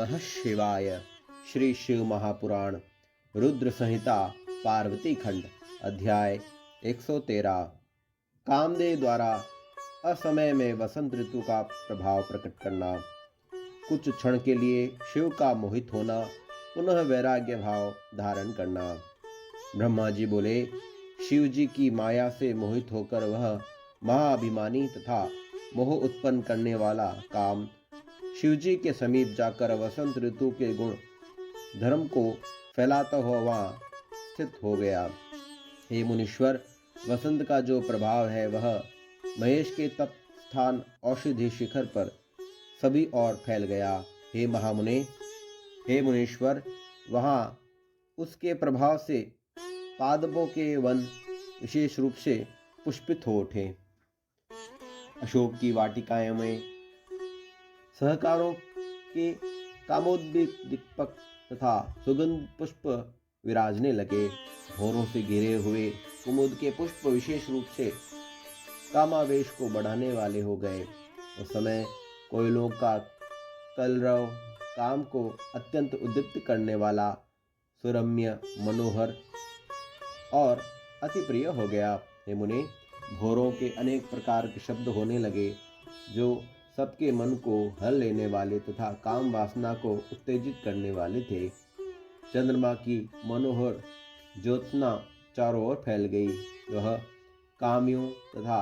नमः शिवाय। श्री शिव महापुराण रुद्र संहिता पार्वती खंड अध्याय 113। कामदेव द्वारा असमय में वसंत ऋतु का प्रभाव प्रकट करना। कुछ क्षण के लिए शिव का मोहित होना, पुनः वैराग्य भाव धारण करना। ब्रह्मा जी बोले, शिव जी की माया से मोहित होकर वह महाअभिमानी तथा मोह उत्पन्न करने वाला काम शिवजी के समीप जाकर वसंत ऋतु के गुण धर्म को फैलाता हुआ वहां स्थित हो गया। हे मुनीश्वर, वसंत का जो प्रभाव है वह महेश के तप स्थान औषधि शिखर पर सभी ओर फैल गया। हे महामुने, हे मुनीश्वर, वहां उसके प्रभाव से पादपों के वन विशेष रूप से पुष्पित हो उठे। अशोक की वाटिकाएं में सहकारों के कामोद्दीप दीपक तथा सुगंध पुष्प विराजने लगे। भौरों से घिरे हुए कुमुद के पुष्प विशेष रूप से कामावेश को बढ़ाने वाले हो गए। उस समय कोयलों का कलरव काम को अत्यंत उद्दीप्त करने वाला, सुरम्य, मनोहर और अति प्रिय हो गया। हे मुने, भौरों के अनेक प्रकार के शब्द होने लगे जो सबके मन को हर लेने वाले तथा काम वासना को उत्तेजित करने वाले थे। चंद्रमा की मनोहर ज्योत्सना चारों ओर फैल गई। वह कामियों तथा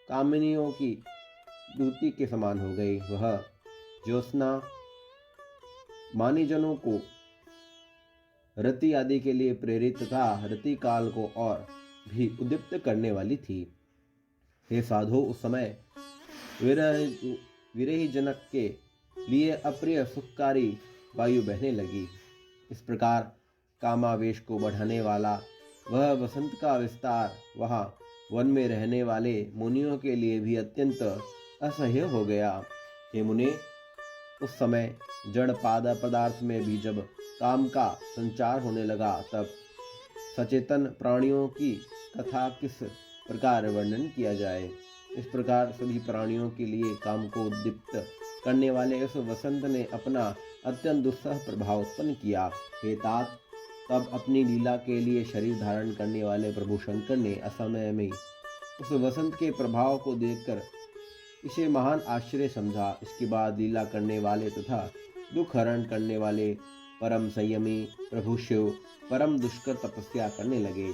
कामिनियों की दूती के समान हो गई। वह ज्योत्सना मानीजनों को रति आदि के लिए प्रेरित तथा रति काल को और भी उद्दीप्त करने वाली थी। हे साधु, उस समय विरही जनक के लिए अप्रिय सुखकारी वायु बहने लगी। इस प्रकार कामावेश को बढ़ाने वाला वह वसंत का विस्तार वहां वन में रहने वाले मुनियों के लिए भी अत्यंत असह्य हो गया। हे मुने, उस समय जड़ पदार्थ में भी जब काम का संचार होने लगा, तब सचेतन प्राणियों की कथा किस प्रकार वर्णन किया जाए। इस प्रकार सभी प्राणियों के लिए काम को उद्दीप्त करने वाले उस वसंत ने अपना अत्यंत दुस्सह प्रभाव उत्पन्न किया। हे तात, तब अपनी लीला के लिए शरीर धारण करने वाले प्रभु शंकर ने असमय में उस वसंत के प्रभाव को देखकर इसे महान आश्चर्य समझा। इसके बाद लीला करने वाले तथा दुख हरण करने वाले परम संयमी प्रभु शिव परम दुष्कर तपस्या करने लगे।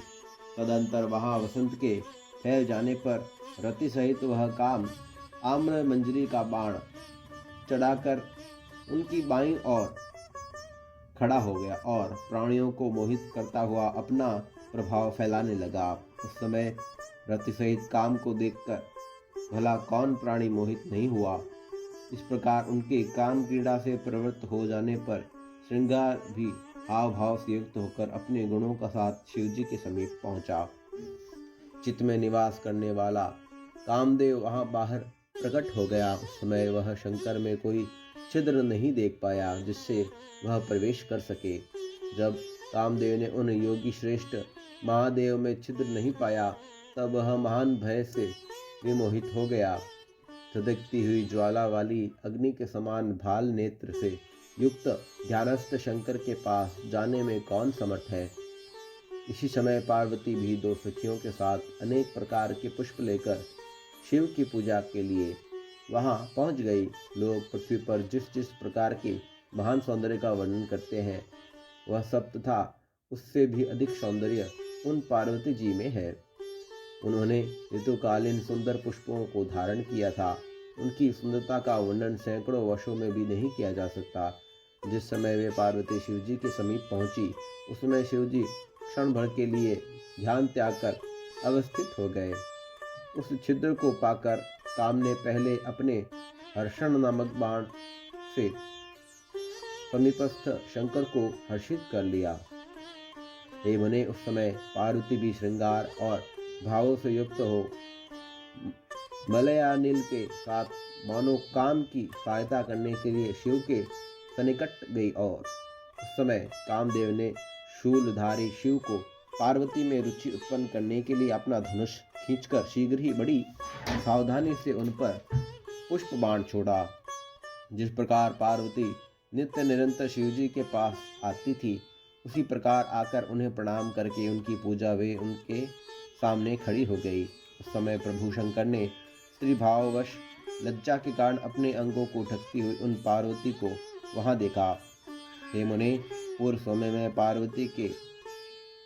तदंतर वहां वसंत के फैल जाने पर रति सहित वह काम आम्र मंजरी का बाण चढ़ाकर उनकी बाईं ओर खड़ा हो गया और प्राणियों को मोहित करता हुआ अपना प्रभाव फैलाने लगा। उस समय रति सहित काम को देखकर भला कौन प्राणी मोहित नहीं हुआ। इस प्रकार उनके काम क्रीड़ा से प्रवृत्त हो जाने पर श्रृंगार भी हाव भाव से युक्त होकर अपने गुणों का साथ शिवजी के समीप पहुंचा। चित्त में निवास करने वाला कामदेव वहां बाहर प्रकट हो गया। उस समय वह शंकर में कोई छिद्र नहीं देख पाया जिससे वह प्रवेश कर सके। जब कामदेव ने उन योगी श्रेष्ठ महादेव में छिद्र नहीं पाया, तब वह महान भय से विमोहित हो गया। धधकती हुई ज्वाला वाली अग्नि के समान भाल नेत्र से युक्त ध्यानस्थ शंकर के पास जाने में कौन समर्थ है। इसी समय पार्वती भी दो सखियों के साथ अनेक प्रकार के पुष्प लेकर शिव की पूजा के लिए वहां पहुंच गई। लोग पृथ्वी पर जिस जिस प्रकार के महान सौंदर्य का वर्णन करते हैं, वह सब तथा उससे भी अधिक सौंदर्य उन पार्वती जी में है। उन्होंने ऋतुकालीन सुंदर पुष्पों को धारण किया था। उनकी सुंदरता का वर्णन सैकड़ों वर्षों में भी नहीं किया जा सकता। जिस समय वे पार्वती शिवजी के समीप पहुंची, उस समय शिवजी क्षण भर के लिए ध्यान त्याग कर अवस्थित हो गए। उस छिद्र को पाकर काम ने पहले अपने हर्षण नामक बाण से समीपस्थ शंकर को हर्षित कर लिया। हे मुने, उस समय पार्वती भी श्रृंगार और भावों से युक्त हो मलयानिल के साथ मानो काम की सहायता करने के लिए शिव के सन्निकट गई। और उस समय कामदेव ने शूलधारी शिव को पार्वती में रुचि उत्पन्न करने के लिए अपना धनुष खींचकर शीघ्र ही बड़ी सावधानी से उन पर पुष्प बाण छोड़ा। जिस प्रकार पार्वती नित्य निरंतर शिवजी के पास आती थी, उसी प्रकार आकर उन्हें प्रणाम करके उनकी पूजा वे उनके सामने खड़ी हो गई। उस समय प्रभु शंकर ने स्त्री भाववश लज्जा के कारण अपने अंगों को ढकती हुई उन पार्वती को वहां देखा। हे मुने, पूर्व समय में पार्वती के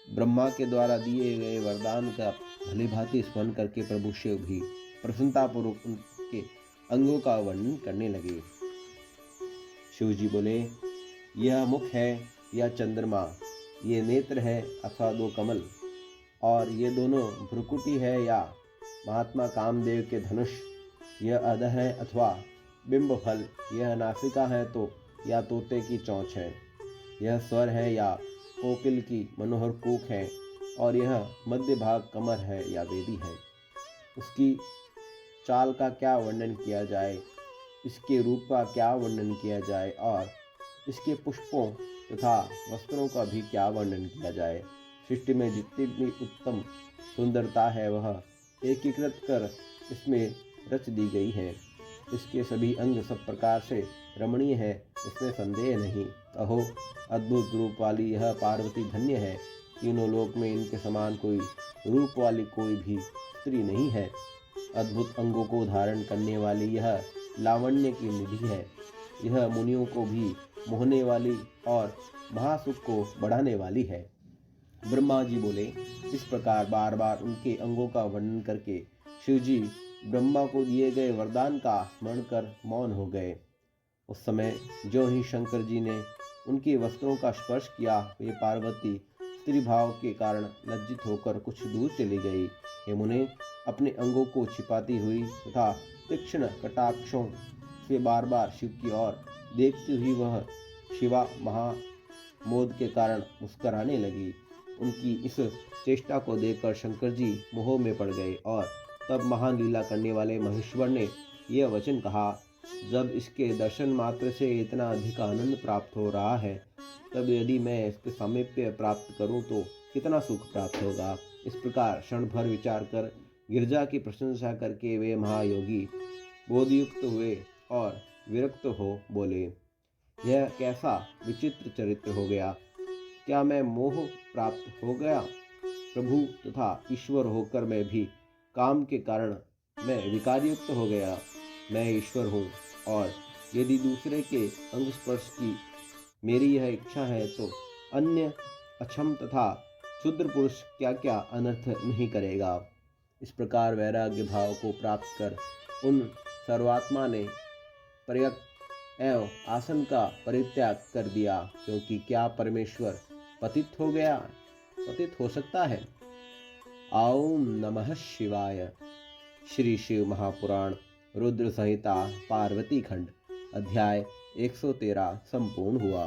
ब्रह्मा के द्वारा दिए गए वरदान का भली भांति स्मरण करके प्रभु शिव भी प्रसन्नतापूर्वक उनके अंगों का वर्णन करने लगे। शिव जी बोले, यह मुख है या चंद्रमा, ये नेत्र है अथवा दो कमल, और ये दोनों भ्रुकुटी है या महात्मा कामदेव के धनुष, यह अधर है अथवा बिंब फल, यह नासिका है तो या तोते की चोंच है, यह स्वर है या कोकिल की मनोहर कूक है, और यह मध्य भाग कमर है या वेदी है। उसकी चाल का क्या वर्णन किया जाए, इसके रूप का क्या वर्णन किया जाए, और इसके पुष्पों तथा वस्त्रों का भी क्या वर्णन किया जाए। सृष्टि में जितनी भी उत्तम सुंदरता है वह एकीकृत कर इसमें रच दी गई है। इसके सभी अंग सब प्रकार से रमणीय है, इसमें संदेह नहीं। अहो, अद्भुत रूप वाली यह पार्वती धन्य है, तीनों लोक में इनके समान कोई रूप वाली कोई भी स्त्री नहीं है। अद्भुत अंगों को धारण करने वाली यह लावण्य की निधि है, यह मुनियों को भी मोहने वाली और महासुख को बढ़ाने वाली है। ब्रह्मा जी बोले, इस प्रकार बार बार उनके अंगों का वर्णन करके शिवजी ब्रह्मा को दिए गए वरदान का स्मरण कर मौन हो गए। उस समय जो ही शंकर जी ने उनके वस्त्रों का स्पर्श किया, वे पार्वती स्त्री भाव के कारण लज्जित होकर कुछ दूर चली गई। हे मुने, अपने अंगों को छिपाती हुई तथा तीक्ष्ण कटाक्षों से बार बार शिव की ओर देखती हुई वह शिवा महामोद के कारण मुस्कराने लगी। उनकी इस चेष्टा को देखकर शंकर जी मोह में पड़ गए और तब महान लीला करने वाले महेश्वर ने यह वचन कहा, जब इसके दर्शन मात्र से इतना अधिक आनंद प्राप्त हो रहा है, तब यदि मैं इसके सामीप्य प्राप्त करूं तो कितना सुख प्राप्त होगा। इस प्रकार क्षण भर विचार कर गिरजा की प्रशंसा करके वे महायोगी बोधयुक्त हुए और विरक्त हो बोले, यह कैसा विचित्र चरित्र हो गया। क्या मैं मोह प्राप्त हो गया? प्रभु तथा ईश्वर होकर मैं भी काम के कारण मैं विकारयुक्त हो गया। मैं ईश्वर हूँ और यदि दूसरे के अंग स्पर्श की मेरी यह इच्छा है तो अन्य अक्षम तथा क्षुद्र पुरुष क्या क्या अनर्थ नहीं करेगा। इस प्रकार वैराग्य भाव को प्राप्त कर उन सर्वात्मा ने पर्यक एवं आसन का परित्याग कर दिया, क्योंकि क्या परमेश्वर पतित हो गया, पतित हो सकता है। ओम नमः शिवाय। श्री शिव महापुराण रुद्र संहिता पार्वती खंड अध्याय 113 संपूर्ण हुआ।